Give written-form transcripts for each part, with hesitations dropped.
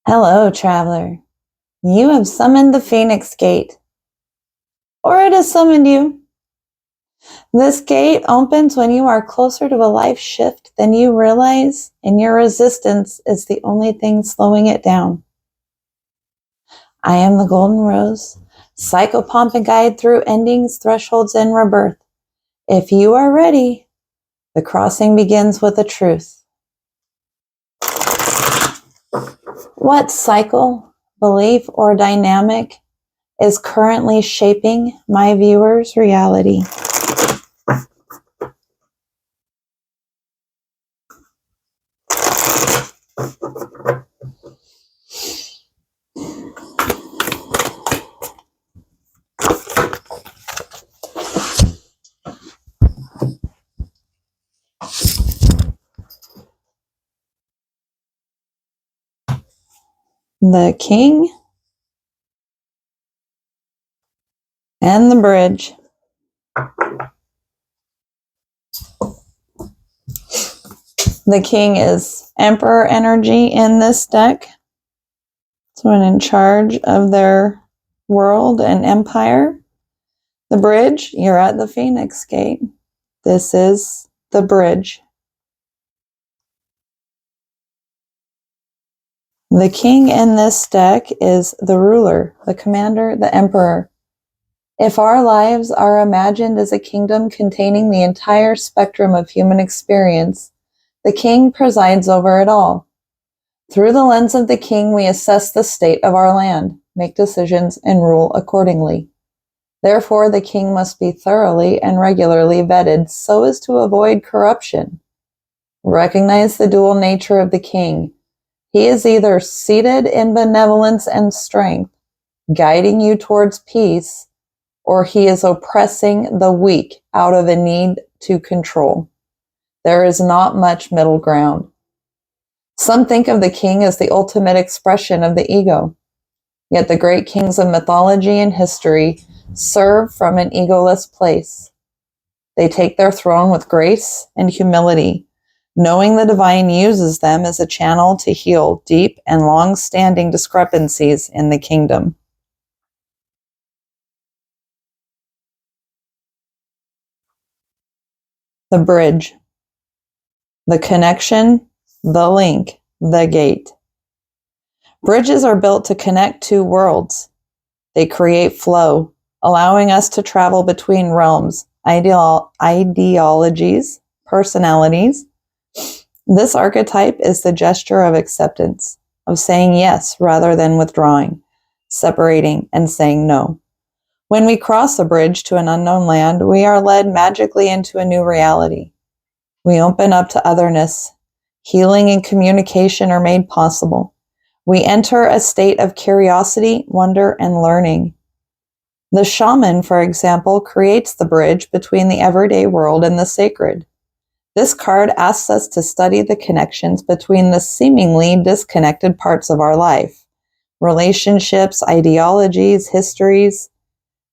Hello, traveler. You have summoned the Phoenix Gate, or it has summoned you. This gate opens when you are closer to a life shift than you realize, and your resistance is the only thing slowing it down. I am the Golden Rose, psychopomp guide through endings, thresholds, and rebirth. If you are ready, the crossing begins with the truth. What cycle, belief, or dynamic is currently shaping my viewer's reality? The King and the Bridge. The King is Emperor energy in this deck. Someone in charge of their world and empire. The Bridge, you're at the Phoenix Gate. This is the Bridge. The King in this deck is the ruler, the commander, the emperor. If our lives are imagined as a kingdom containing the entire spectrum of human experience, the King presides over it all. Through the lens of the King, we assess the state of our land, make decisions, and rule accordingly. Therefore, the King must be thoroughly and regularly vetted so as to avoid corruption. Recognize the dual nature of the King. He is either seated in benevolence and strength, guiding you towards peace, or he is oppressing the weak out of a need to control. There is not much middle ground. Some think of the king as the ultimate expression of the ego. Yet the great kings of mythology and history serve from an egoless place. They take their throne with grace and humility, knowing the divine uses them as a channel to heal deep and long-standing discrepancies in the kingdom. The Bridge. The connection, the link, the gate. Bridges are built to connect two worlds. They create flow, allowing us to travel between realms, ideologies, personalities. This archetype is the gesture of acceptance, of saying yes rather than withdrawing, separating, and saying no. When we cross a bridge to an unknown land, we are led magically into a new reality. We open up to otherness. Healing and communication are made possible. We enter a state of curiosity, wonder, and learning. The shaman, for example, creates the bridge between the everyday world and the sacred. This card asks us to study the connections between the seemingly disconnected parts of our life, relationships, ideologies, histories.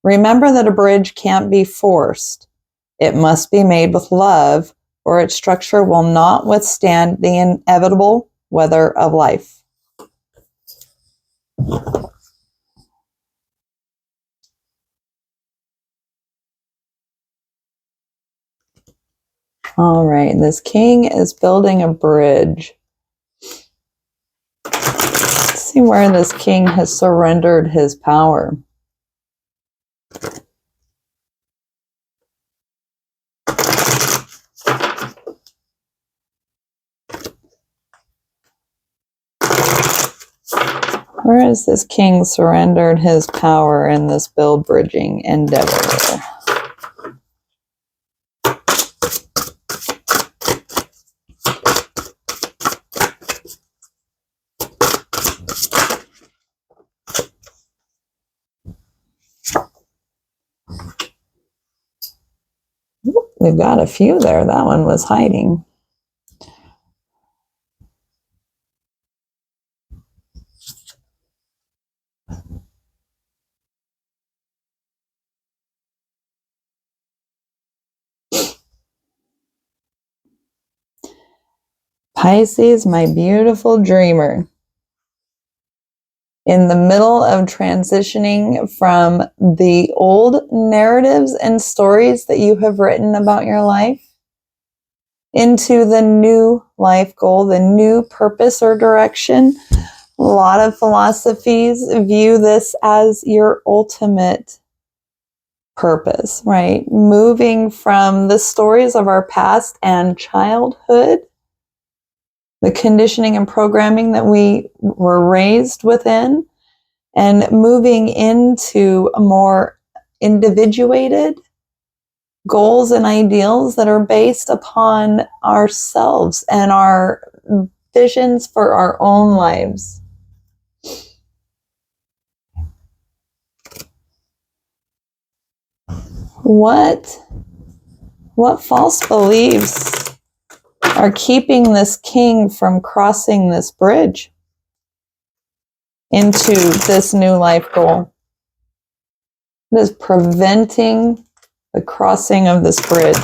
Remember that a bridge can't be forced. It must be made with love, or its structure will not withstand the inevitable weather of life. All right, this king is building a bridge. Let's see where this king has surrendered his power. Where has this king surrendered his power in this build bridging endeavor? We've got a few there. That one was hiding. Pisces, my beautiful dreamer. in the middle of transitioning from the old narratives and stories that you have written about your life into the new life goal, the new purpose or direction. A lot of philosophies view this as your ultimate purpose, right? Moving from the stories of our past and childhood, the conditioning and programming that we were raised within, and moving into a more individuated goals and ideals that are based upon ourselves and our visions for our own lives. What false beliefs are keeping this king from crossing this bridge into this new life goal? What is preventing the crossing of this bridge?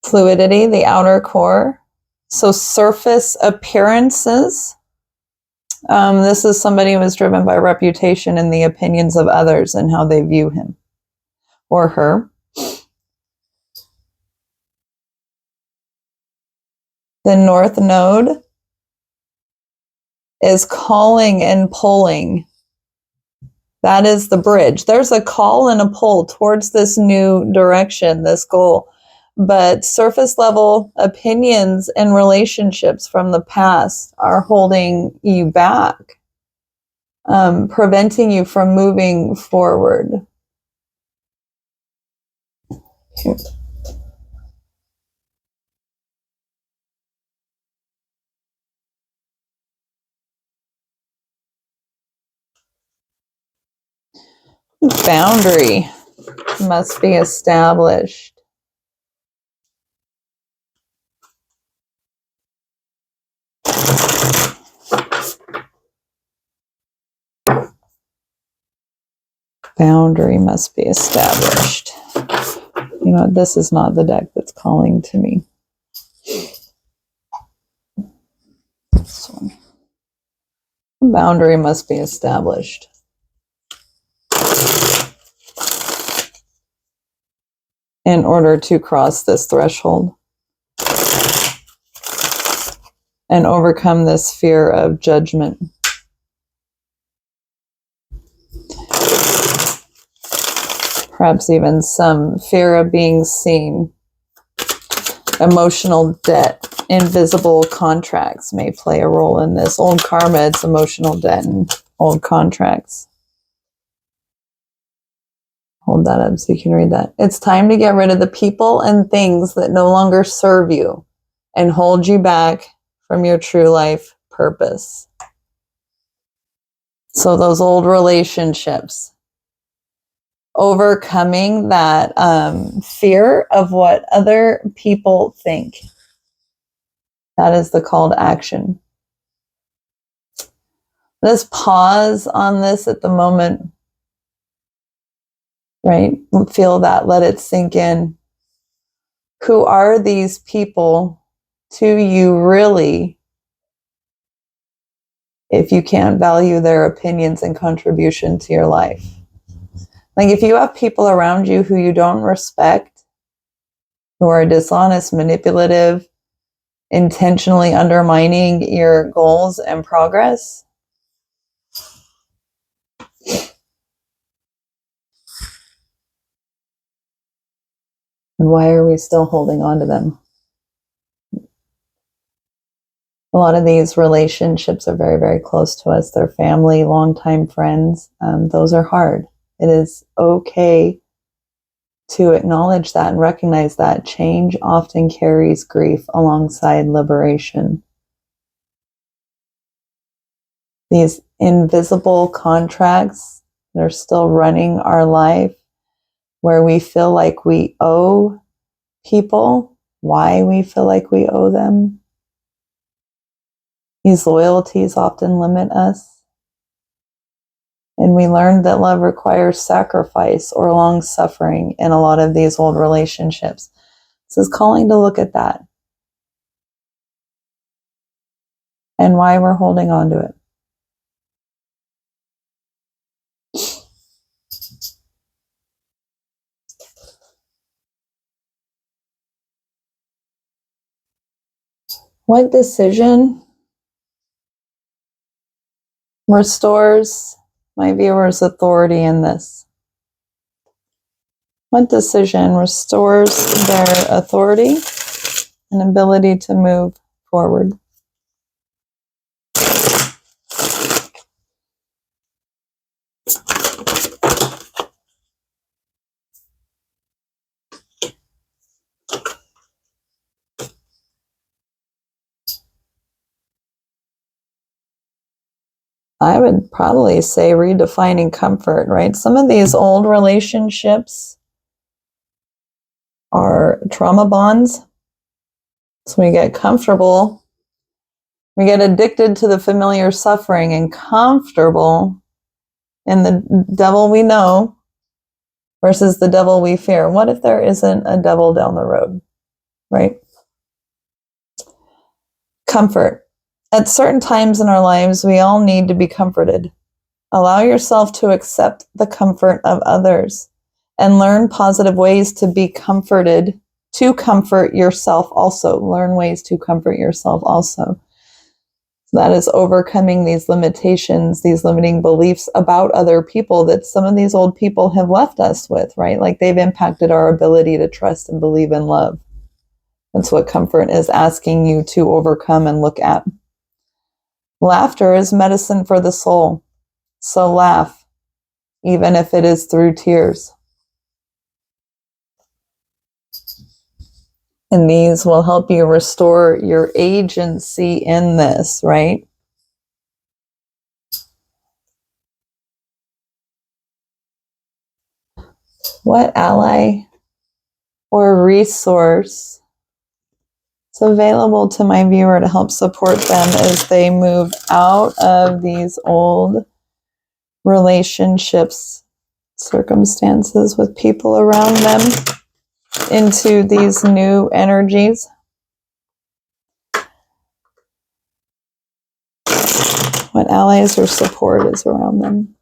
Fluidity, the outer core. So surface appearances. This is somebody who is driven by reputation and the opinions of others and how they view him or her. The North Node is calling and pulling. That is the bridge. There's a call and a pull towards this new direction, this goal. But surface level opinions and relationships from the past are holding you back, preventing you from moving forward. Boundary must be established. Boundary must be established. You know, this is not the deck that's calling to me. This one. Boundary must be established. In order to cross this threshold and overcome this fear of judgment. Perhaps even some fear of being seen. Emotional debt, invisible contracts may play a role in this. Old karma, it's emotional debt and old contracts. Hold that up so you can read that. It's time to get rid of the people and things that no longer serve you and hold you back from your true life purpose. So those old relationships, overcoming that fear of what other people think. That is the call to action. Let's pause on this at the moment. Right? Feel that, let it sink in. Who are these people to you really, if you can't value their opinions and contribution to your life? Like if you have people around you who you don't respect, who are dishonest, manipulative, intentionally undermining your goals and progress, and why are we still holding on to them? A lot of these relationships are very, very close to us. They're family, longtime friends. Those are hard. It is okay to acknowledge that and recognize that change often carries grief alongside liberation. These invisible contracts that are still running our life, where we feel like we owe people, why we feel like we owe them. These loyalties often limit us. And we learned that love requires sacrifice or long suffering in a lot of these old relationships. This is calling to look at that and why we're holding on to it. What decision restores my viewer's authority in this? What decision restores their authority and ability to move forward? I would probably say redefining comfort, right? Some of these old relationships are trauma bonds. So we get comfortable. We get addicted to the familiar suffering and comfortable in the devil we know versus the devil we fear. What if there isn't a devil down the road, right? Comfort. At certain times in our lives, we all need to be comforted. Allow yourself to accept the comfort of others and learn positive ways to be comforted, to comfort yourself also. Learn ways to comfort yourself also. That is overcoming these limitations, these limiting beliefs about other people that some of these old people have left us with, right? Like they've impacted our ability to trust and believe in love. That's what comfort is asking you to overcome and look at. Laughter is medicine for the soul. So laugh, even if it is through tears. And these will help you restore your agency in this, right? What ally or resource is available to my viewer to help support them as they move out of these old relationships, circumstances with people around them into these new energies? What allies or support is around them?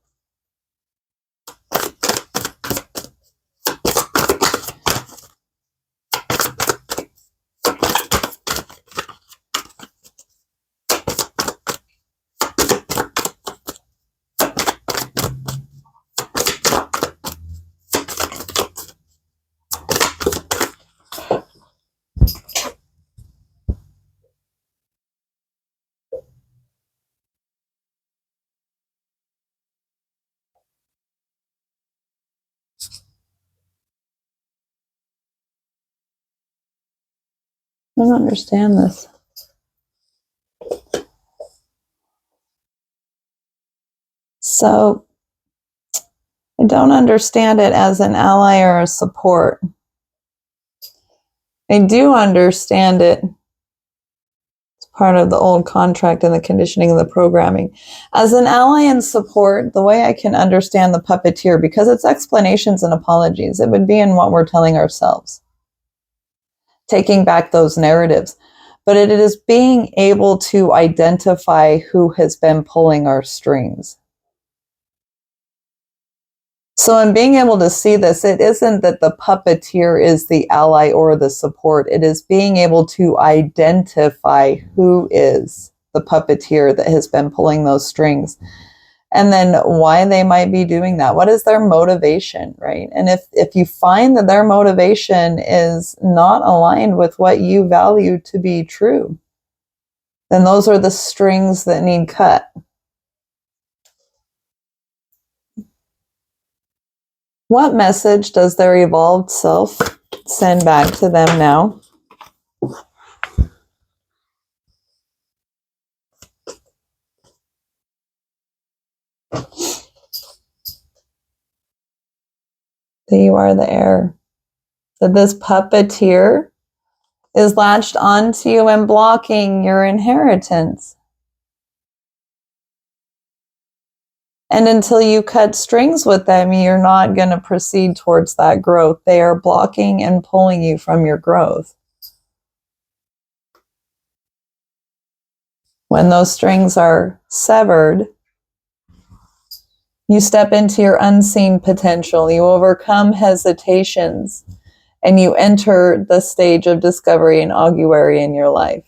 I don't understand this. So I don't understand it as an ally or a support. I do understand it as part of the old contract and the conditioning and the programming. As an ally and support, the way I can understand the puppeteer, because it's explanations and apologies, it would be in what we're telling ourselves. Taking back those narratives. But it is being able to identify who has been pulling our strings. So in being able to see this, it isn't that the puppeteer is the ally or the support. It is being able to identify who is the puppeteer that has been pulling those strings. And then why they might be doing that. What is their motivation, right? And if you find that their motivation is not aligned with what you value to be true, then those are the strings that need cut. What message does their evolved self send back to them now? That you are the heir. That this puppeteer is latched onto you and blocking your inheritance. And until you cut strings with them, you're not going to proceed towards that growth. They are blocking and pulling you from your growth. When those strings are severed, you step into your unseen potential. You overcome hesitations, and you enter the stage of discovery and augury in your life.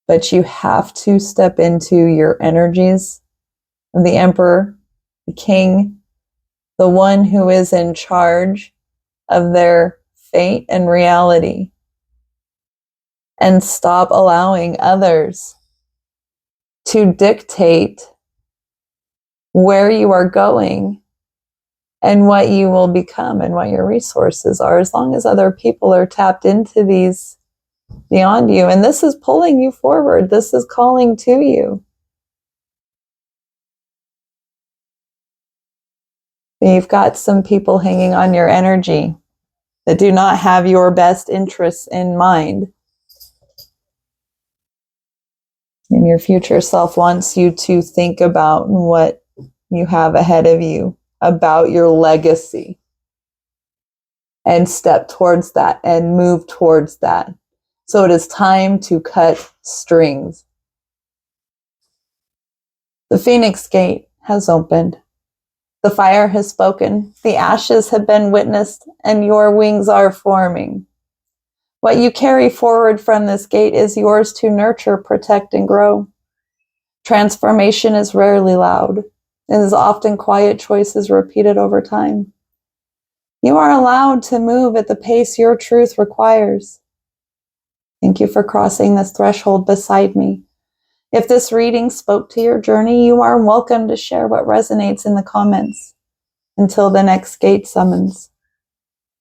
But you have to step into your energies of the emperor, the king, the one who is in charge of their fate and reality, and stop allowing others to dictate where you are going and what you will become and what your resources are, as long as other people are tapped into these beyond you. And this is pulling you forward. This is calling to you. You've got some people hanging on your energy that do not have your best interests in mind. And your future self wants you to think about what you have ahead of you, about your legacy, and step towards that and move towards that. So it is time to cut strings. The Phoenix Gate has opened. The fire has spoken. The ashes have been witnessed, and your wings are forming. What you carry forward from this gate is yours to nurture, protect, and grow. Transformation is rarely loud. It is often quiet choices repeated over time. You are allowed to move at the pace your truth requires. Thank you for crossing this threshold beside me. If this reading spoke to your journey, you are welcome to share what resonates in the comments. Until the next gate summons.